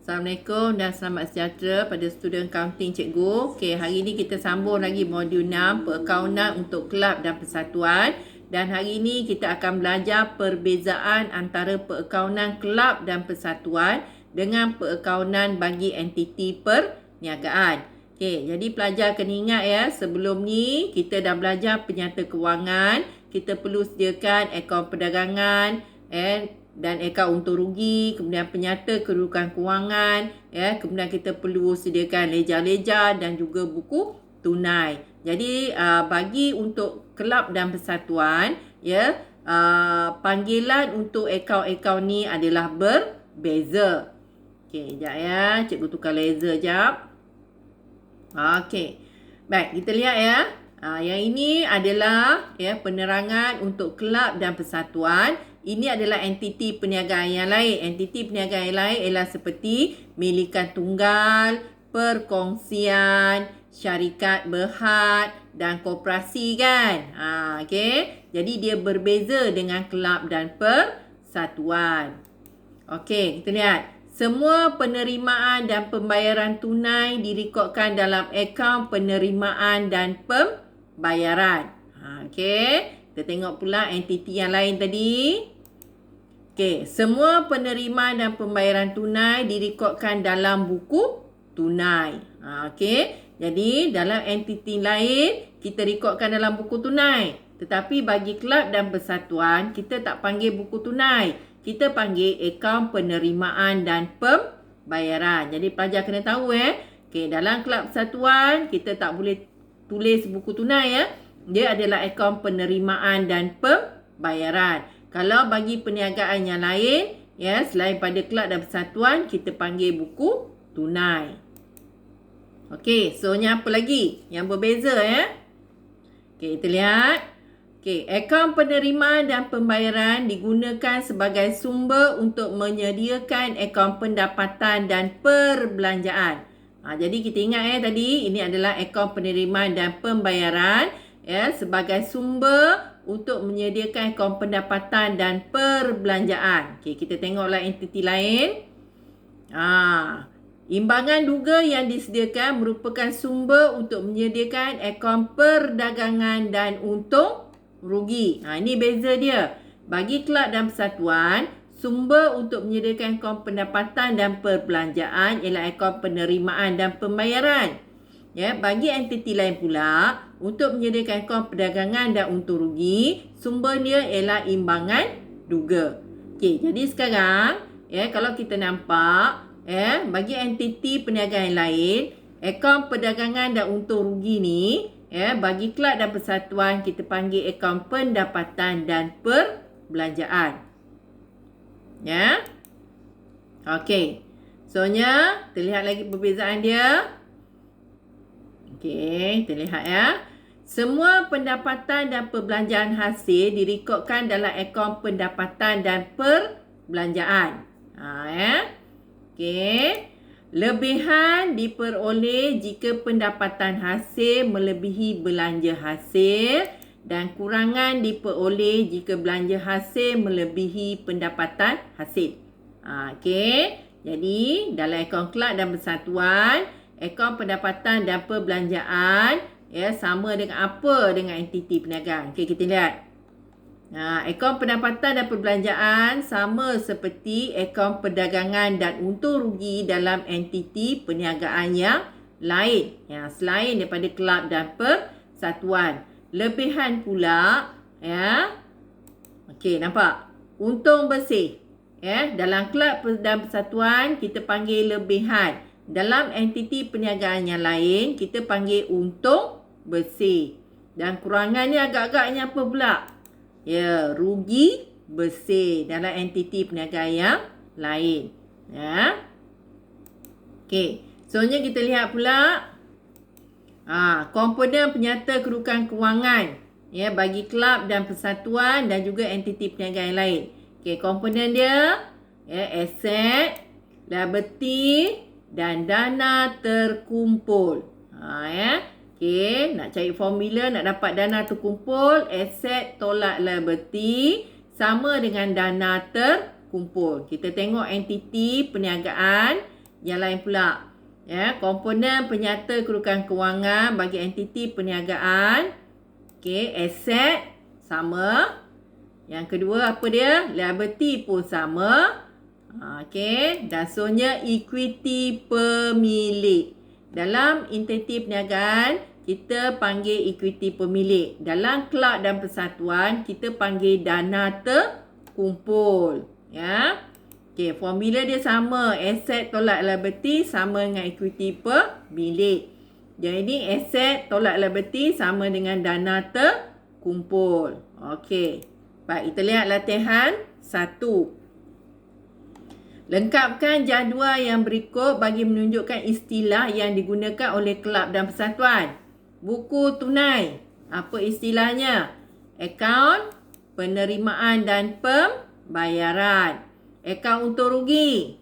Assalamualaikum dan selamat sejahtera pada student accounting cikgu. Okey, hari ini kita sambung lagi modul 6 perakaunan untuk kelab dan persatuan. Dan hari ini kita akan belajar perbezaan antara perakaunan kelab dan persatuan dengan perakaunan bagi entiti perniagaan. Okey, jadi pelajar kena ingat ya, sebelum ni kita dah belajar penyata kewangan, kita perlu sediakan akaun perdagangan dan akaun untung rugi, kemudian penyata kedudukan kewangan, ya, kemudian kita perlu sediakan leja-leja dan juga buku tunai. Jadi bagi untuk kelab dan persatuan, ya, panggilan untuk akaun-akaun ni adalah berbeza. Okey, sekejap ya, cikgu tukar laser sekejap. Okey. Baik, kita lihat ya. Yang ini adalah ya penerangan untuk kelab dan persatuan. Ini adalah entiti perniagaan yang lain. Entiti perniagaan yang lain ialah seperti milikan tunggal, perkongsian, syarikat berhad dan koperasi kan. Okey. Jadi dia berbeza dengan kelab dan persatuan. Okey, kita lihat. Semua penerimaan dan pembayaran tunai direkodkan dalam akaun penerimaan dan pembayaran. Okey. Kita tengok pula entiti yang lain tadi. Okey, semua penerimaan dan pembayaran tunai direkodkan dalam buku tunai. Okey. Jadi dalam entiti lain kita rekodkan dalam buku tunai. Tetapi bagi kelab dan persatuan kita tak panggil buku tunai. Kita panggil akaun penerimaan dan pembayaran. Jadi pelajar kena tahu Okey, dalam kelab persatuan kita tak boleh tulis buku tunai ya. Dia adalah akaun penerimaan dan pembayaran. Kalau bagi perniagaan yang lain, ya, selain pada kelab dan persatuan, kita panggil buku tunai. Okey, so ni apa lagi yang berbeza ya? Okey, kita lihat. Okey, akaun penerimaan dan pembayaran digunakan sebagai sumber untuk menyediakan akaun pendapatan dan perbelanjaan. Jadi kita ingat tadi ini adalah akaun penerimaan dan pembayaran ya sebagai sumber untuk menyediakan akaun pendapatan dan perbelanjaan. Okey, kita tengoklah entiti lain. Imbangan duga yang disediakan merupakan sumber untuk menyediakan akaun perdagangan dan untung rugi. Ini beza dia. Bagi kelab dan persatuan, sumber untuk menyediakan akaun pendapatan dan perbelanjaan ialah akaun penerimaan dan pembayaran. Ya, bagi entiti lain pula, untuk menyediakan akaun perdagangan dan untung rugi, sumber dia ialah imbangan duga. Okey, jadi sekarang, ya, kalau kita nampak, bagi entiti perniagaan yang lain, akaun perdagangan dan untung rugi ni, bagi kelab dan persatuan kita panggil akaun pendapatan dan perbelanjaan. Ya. Okey. Soalnya terlihat lagi perbezaan dia. Okey, kita lihat ya. Semua pendapatan dan perbelanjaan hasil direkodkan dalam akaun pendapatan dan perbelanjaan. Okey. Lebihan diperoleh jika pendapatan hasil melebihi belanja hasil dan kurangan diperoleh jika belanja hasil melebihi pendapatan hasil. Okey. Jadi dalam akaun kelab dan persatuan, akaun pendapatan dan perbelanjaan sama dengan apa dengan entiti perniagaan. Okey, kita lihat. Akaun pendapatan dan perbelanjaan sama seperti akaun perdagangan dan untung rugi dalam entiti perniagaan yang lain, selain daripada kelab dan persatuan. Lebihan pula, okey, nampak? Untung bersih. Dalam kelab dan persatuan kita panggil lebihan. Dalam entiti perniagaan yang lain kita panggil untung bersih. Dan kurangannya agak-agaknya apa pula? Ya, rugi bersih dalam entiti perniagaan yang lain. Okey, soalnya kita lihat pula komponen penyata kedudukan kewangan bagi kelab dan persatuan dan juga entiti perniagaan yang lain. Okey, komponen dia aset, liability dan dana terkumpul. Okey, nak cari formula nak dapat dana terkumpul, aset tolak liability sama dengan dana terkumpul. Kita tengok entiti perniagaan yang lain pula. Ya, komponen penyata kedudukan kewangan bagi entiti perniagaan. Okey, aset sama. Yang kedua apa dia? Liability pun sama. Okey, dan seterusnya equity pemilik. Dalam entiti perniagaan, kita panggil equity pemilik. Dalam kelab dan persatuan, kita panggil dana terkumpul. Ya. Okey, formula dia sama. Aset tolak liability sama dengan equity pemilik. Jadi, aset tolak liability sama dengan dana terkumpul. Okey. Baik, kita lihat latihan 1. Lengkapkan jadual yang berikut bagi menunjukkan istilah yang digunakan oleh kelab dan persatuan. Buku tunai. Apa istilahnya? Akaun penerimaan dan pembayaran. Akaun untung rugi.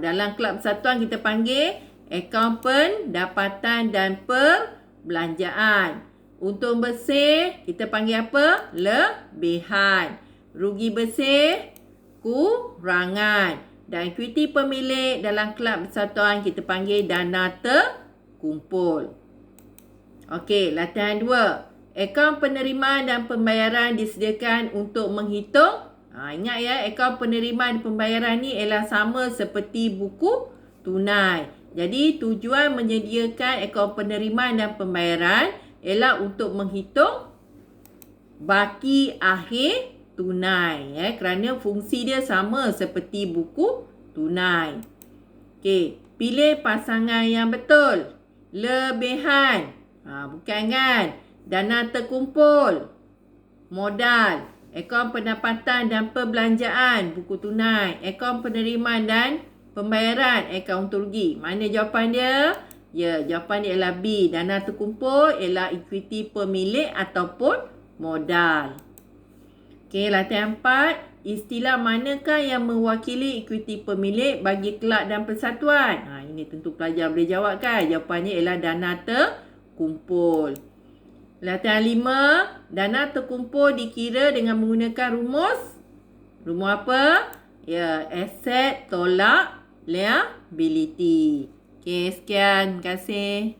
Dalam kelab persatuan kita panggil akaun pendapatan dan perbelanjaan. Untung bersih kita panggil apa? Lebihan. Rugi bersih kurangan. Dan equity pemilik dalam kelab persatuan kita panggil dana terkumpul. Okey, latihan 2. Akaun penerimaan dan pembayaran disediakan untuk menghitung. Ingat ya, akaun penerimaan dan pembayaran ni ialah sama seperti buku tunai. Jadi, tujuan menyediakan akaun penerimaan dan pembayaran ialah untuk menghitung baki akhir tunai. Kerana fungsi dia sama seperti buku tunai. Okey, pilih pasangan yang betul. Lebihan. Bukan kan? Dana terkumpul. Modal. Akaun pendapatan dan perbelanjaan, buku tunai. Akaun penerimaan dan pembayaran, akaun untung rugi. Mana jawapan dia? Ya, jawapan dia ialah B. Dana terkumpul ialah equity pemilik ataupun modal. Okey, latihan 4. Istilah manakah yang mewakili equity pemilik bagi kelab dan persatuan? Ini tentu pelajar boleh jawab kan? Jawapannya ialah dana terkumpul. Latihan 5. Dana terkumpul dikira dengan menggunakan rumus. Rumus apa? Ya, aset tolak liability. Okey, sekian. Terima kasih.